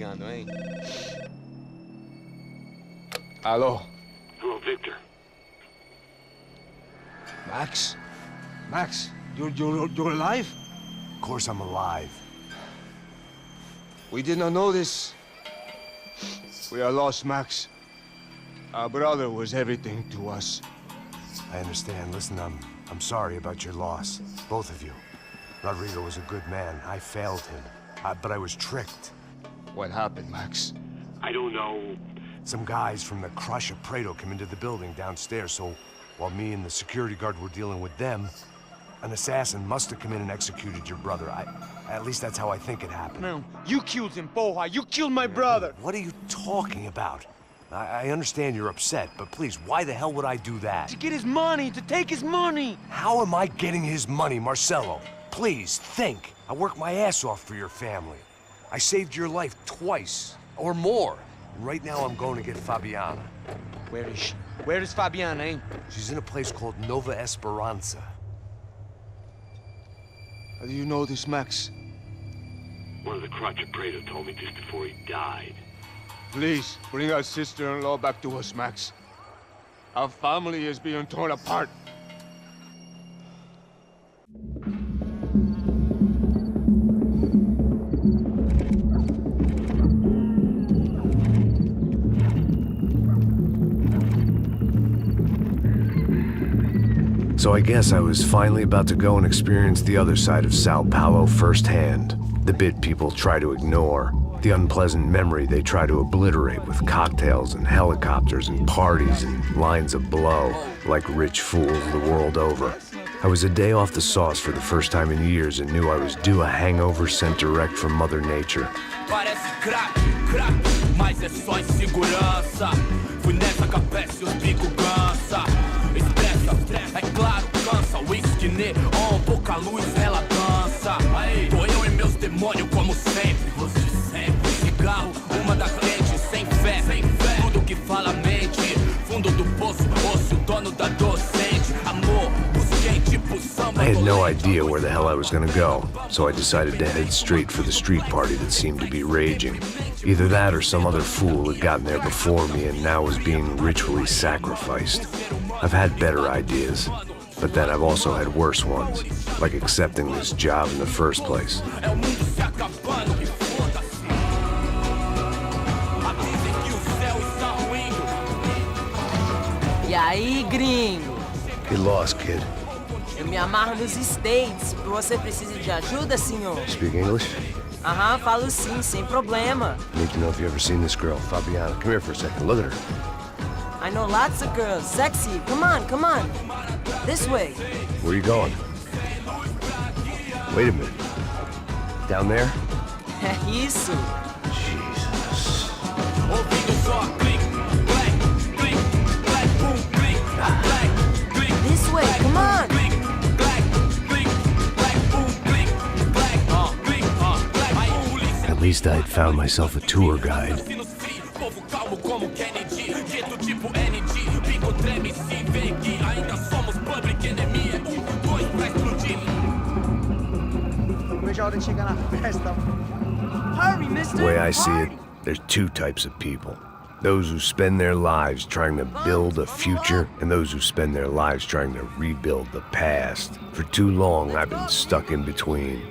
ligando, hein? Alô? Hello, Victor. Max? Max, you're alive? Of course I'm alive. We did not know this. We are lost, Max. Our brother was everything to us. I understand. Listen, I'm sorry about your loss. Both of you. Rodrigo was a good man. I failed him. But I was tricked. What happened, Max? I don't know. Some guys from the Crush of Prado came into the building downstairs, so while me and the security guard were dealing with them, an assassin must have come in and executed your brother. At least that's how I think it happened. No, you killed him, porra. You killed my brother. What are you talking about? I understand you're upset, but please, why the hell would I do that? To get his money, to take his money. How am I getting his money, Marcelo? Please, think. I worked my ass off for your family. I saved your life twice, or more. And right now I'm going to get Fabiana. Where is she? Where is Fabiana, eh? She's in a place called Nova Esperanza. How do you know this, Max? One of the Crotch of Prado told me just before he died. Please, bring our sister-in-law back to us, Max. Our family is being torn apart. So I guess I was finally about to go and experience the other side of Sao Paulo firsthand. The bit people try to ignore. The unpleasant memory they try to obliterate with cocktails and helicopters and parties and lines of blow, like rich fools the world over. I was a day off the sauce for the first time in years and knew I was due a hangover sent direct from Mother Nature. Parece crack, mas é só insegurança. Fui nessa capete, os bico cansa. Estressa, é claro, cansa. Whisky neon, pouca luz, ela dança. Tô eu e meus demônios como sempre. Cigarro, uma da frente, sem fé. Tudo que fala mente. Fundo do poço, osso, dono da docente. Amor, busquei tipo samba. I had no idea where the hell I was gonna go, so I decided to head straight for the street party that seemed to be raging. Either that or some other fool had gotten there before me and now was being ritually sacrificed. I've had better ideas, but then I've also had worse ones, like accepting this job in the first place. E aí, gringo? Get lost, kid. Eu me amarro nos States. Você precisa de ajuda, senhor? Speak English? Aham, falo sim, sem problema. Need to know if you ever seen this girl, Fabiana. Come here for a second. Look at her. I know lots of girls. Sexy. Come on, come on. This way. Where are you going? Wait a minute. Down there? Isso. Jesus. This way, come on. At least I'd found myself a tour guide. The way I see it, there's two types of people. Those who spend their lives trying to build a future, and those who spend their lives trying to rebuild the past. For too long, I've been stuck in between.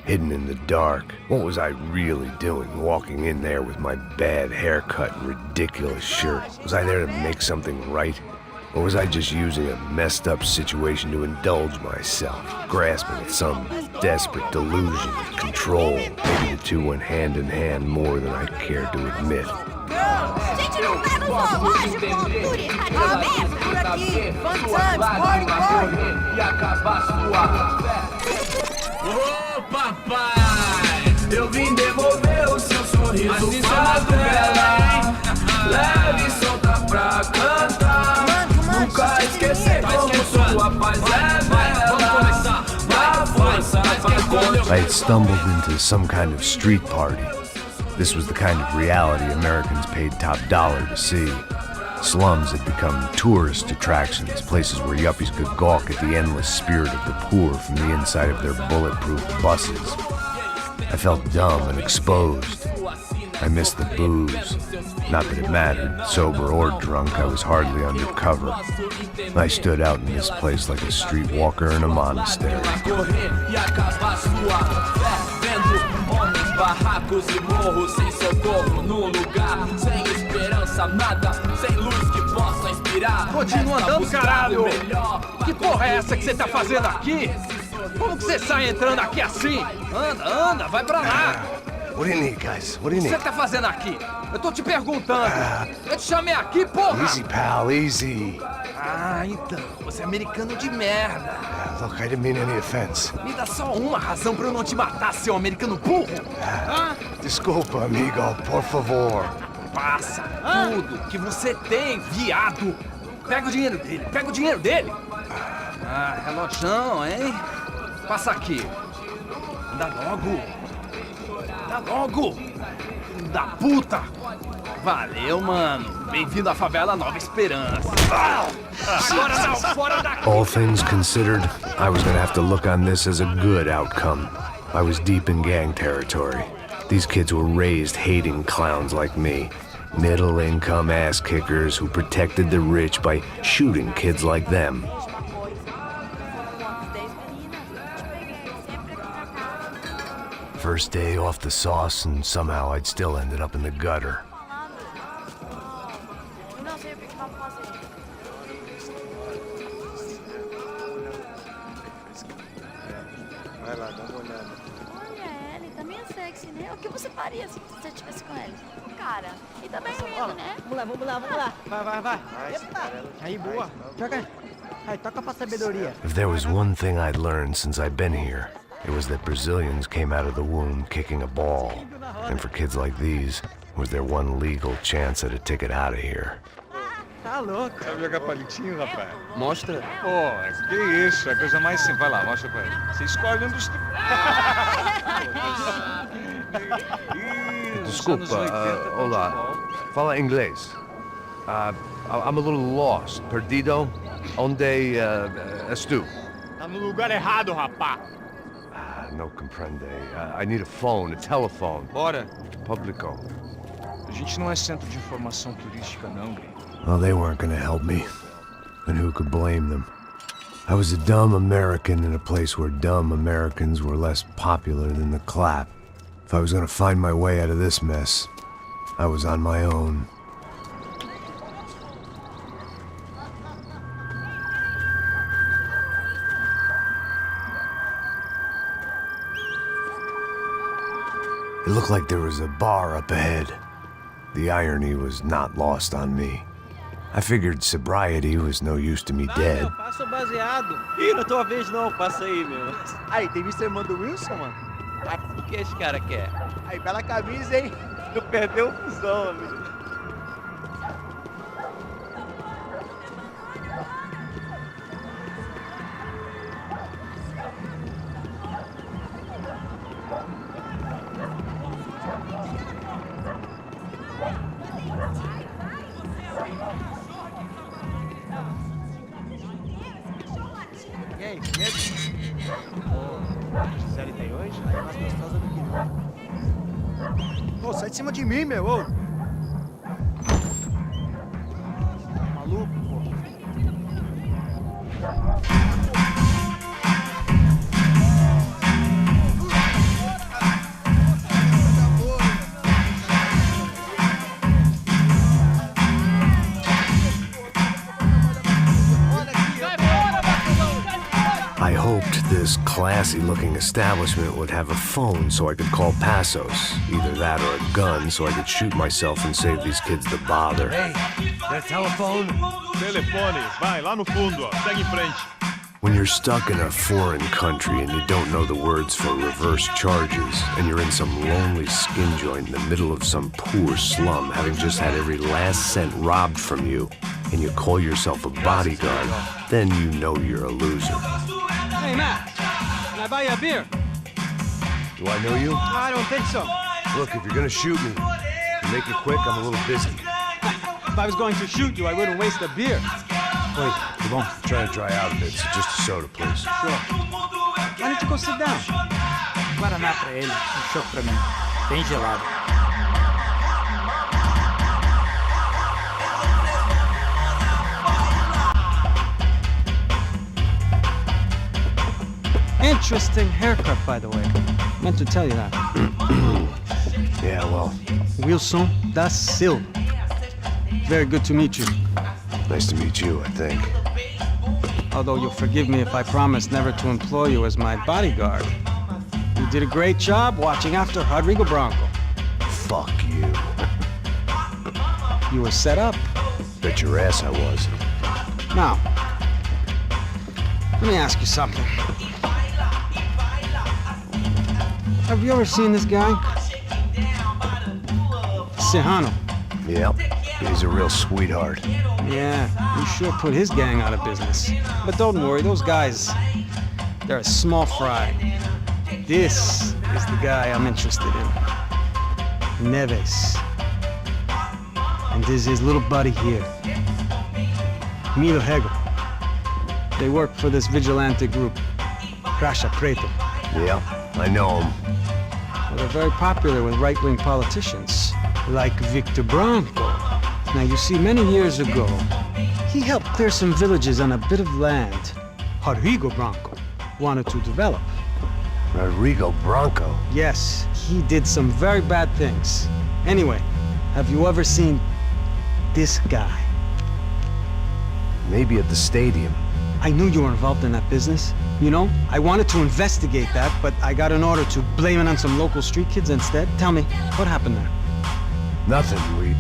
Hidden in the dark. What was I really doing, walking in there with my bad haircut and ridiculous shirt? Was I there to make something right? Or was I just using a messed up situation to indulge myself, grasping at some desperate delusion of control? Maybe the two went hand in hand more than I cared to admit. Gente, não pega o zoológico! Por isso, aberto por aqui! Fun times, party, party! E acabar sua fé. Ô papai, eu vim devolver o seu sorriso favela. Leve e solta pra cantar. Nunca esquecer como sua paz é bela. Dá força pra continuar. I had stumbled into some kind of street party. This was the kind of reality Americans paid top dollar to see. Slums had become tourist attractions, places where yuppies could gawk at the endless spirit of the poor from the inside of their bulletproof buses. I felt dumb and exposed. I missed the booze. Not that it mattered. Sober or drunk, I was hardly undercover. I stood out in this place like a streetwalker in a monastery. Barracos e morros sem socorro num lugar sem esperança, nada, sem luz que possa inspirar. Continua andando, caralho! Que porra é essa que você tá fazendo aqui? Como que você sai entrando aqui assim? Anda, vai pra lá! What do you need, guys? What do you O que need? você tá fazendo aqui? Eu tô te perguntando. Eu te chamei aqui, porra! Easy, pal, easy. Ah, então, você é americano de merda. Look, I didn't mean any offense. Me dá só uma razão pra eu não te matar, seu americano burro. Desculpa, amigo, por favor. Passa tudo que você tem, viado. Pega o dinheiro dele, Ah, relojão, hein? Passa aqui. Dá logo. Filho da puta. Valeu, mano. Bem-vindo à favela Nova Esperança. Agora não, fora daqui. All things considered, I was gonna have to look on this as a good outcome. I was deep in gang territory. These kids were raised hating clowns like me. Middle-income ass-kickers who protected the rich by shooting kids like them. First day off the sauce, and somehow I'd still ended up in the gutter. Vai lá, dá uma olhada. Olha, ele tá meio sexy, né? O que você faria se você estivesse com ele? Cara, e também medo, né? Vamos lá. Vai. Aí, boa. Joga. Aí, toca pra sabedoria. If there was one thing I'd learned since I'd been here, it was that Brazilians came out of the womb kicking a ball. And for kids like these, was their one legal chance at a ticket out of here. Tá louco. Sabe jogar palitinho, rapaz? Mostra. Pô, que isso, é a coisa mais simples. Vai lá, mostra pra ele. Você escolhe um dos... Desculpa, olá. Fala inglês. I'm a little lost. Perdido? Onde és tu? Tá no lugar errado, rapá. No comprende. I need a phone, a telephone. Bora. Publico. A gente não é centro de informação turística, não, Gui. Well, they weren't gonna help me. And who could blame them? I was a dumb American in a place where dumb Americans were less popular than the clap. If I was gonna find my way out of this mess, I was on my own. It looked like there was a bar up ahead. The irony was not lost on me. I figured sobriety was no use to me dead. Meu, passa o baseado. Ih, não é tua vez não, passa aí, meu. Aí, tem visto a irmã do Wilson, mano? O que esse cara quer? Aí, bela camisa, hein? Não perdeu o fusão, amigo. E aí, medo? Gisele tem hoje? Aí é mais gostosa do que eu. Ô, sai de cima de mim, meu, ô! Maluco, pô. I hoped this classy-looking establishment would have a phone so I could call Passos. Either that or a gun so I could shoot myself and save these kids the bother. Hey, their telephone? Telefone, vai, lá no fundo, ó. Segue em frente. When you're stuck in a foreign country and you don't know the words for reverse charges, and you're in some lonely skin joint in the middle of some poor slum, having just had every last cent robbed from you, and you call yourself a bodyguard, then you know you're a loser. Hey, Matt. Can I buy you a beer? Do I know you? I don't think so. Look, if you're gonna shoot me, make it quick, I'm a little busy. If I was going to shoot you, I wouldn't waste a beer. Wait, come on. I'm trying to dry out a bit, so just a soda, please. Sure. Why don't you go sit down? Guaraná pra ele, um choque pra mim. Bem gelado. Interesting haircut, by the way. Meant to tell you that. Yeah, well, Wilson da Silva. Very good to meet you. nice to meet you, I think. Although you'll forgive me if I promise never to employ you as my bodyguard. You did a great job watching after Rodrigo Bronco. Fuck you. You were set up. Bet your ass I was. Now, let me ask you something. Have you ever seen this guy? Sejano. Yep, he's a real sweetheart. Yeah, you sure put his gang out of business. But don't worry, those guys, they're a small fry. This is the guy I'm interested in. Neves. And this is his little buddy here. Milo Hegel. They work for this vigilante group, Chapitre. Yeah, I know him. Well, they're very popular with right-wing politicians, like Victor Bronco. Now, you see, many years ago, he helped clear some villages on a bit of land Rodrigo Bronco wanted to develop. Rodrigo Bronco? Yes, he did some very bad things. Anyway, have you ever seen this guy? Maybe at the stadium. I knew you were involved in that business. You know, I wanted to investigate that, but I got an order to blame it on some local street kids instead. Tell me, what happened there? Nothing. We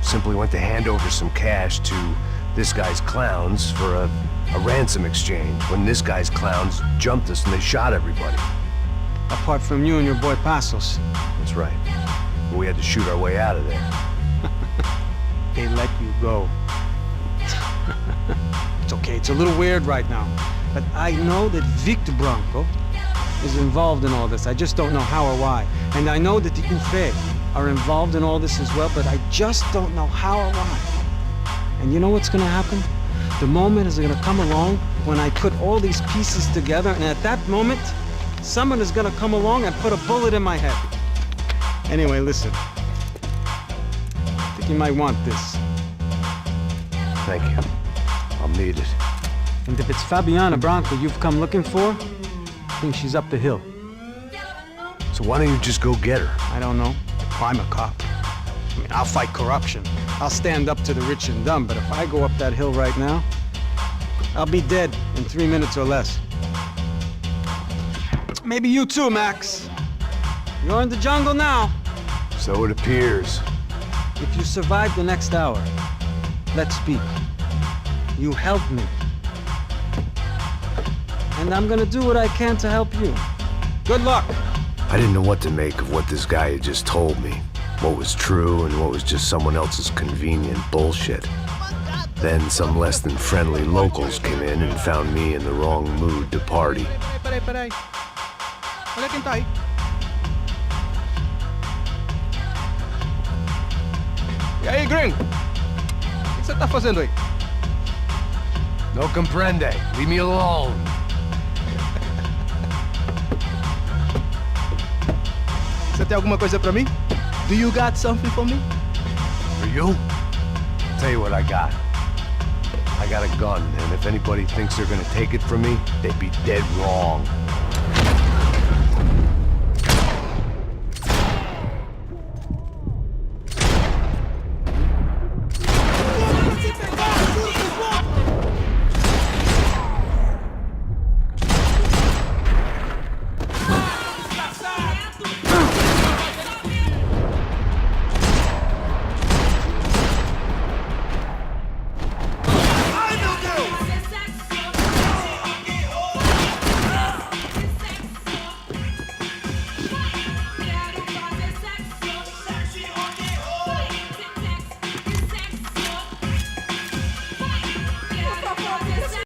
simply went to hand over some cash to this guy's clowns for a ransom exchange when this guy's clowns jumped us and they shot everybody. Apart from you and your boy Passos. That's right. We had to shoot our way out of there. They let you go. It's okay, it's a little weird right now. But I know that Victor Bronco is involved in all this. I just don't know how or why. And I know that the UFE are involved in all this as well, but I just don't know how or why. And you know what's gonna happen? The moment is gonna come along when I put all these pieces together, and at that moment, someone is gonna come along and put a bullet in my head. Anyway, listen. I think you might want this. Thank you. I'll need it. And if it's Fabiana Bronco you've come looking for, I think she's up the hill. So why don't you just go get her? I don't know. I'm a cop. I mean, I'll fight corruption. I'll stand up to the rich and dumb, but if I go up that hill right now, I'll be dead in 3 minutes or less. Maybe you too, Max. You're in the jungle now. So it appears. If you survive the next hour, let's speak. You help me. And I'm gonna do what I can to help you. Good luck. I didn't know what to make of what this guy had just told me. What was true and what was just someone else's convenient bullshit. Then some less than friendly locals came in and found me in the wrong mood to party. Peraí. Olha quem tá aí. E aí, gringo? O que você tá fazendo aí? No comprende. Leave me alone. Você tem alguma coisa pra mim? Do you got something for me? For you? Tell you what I got. I got a gun, and if anybody thinks they're gonna take it from me, they'd be dead wrong.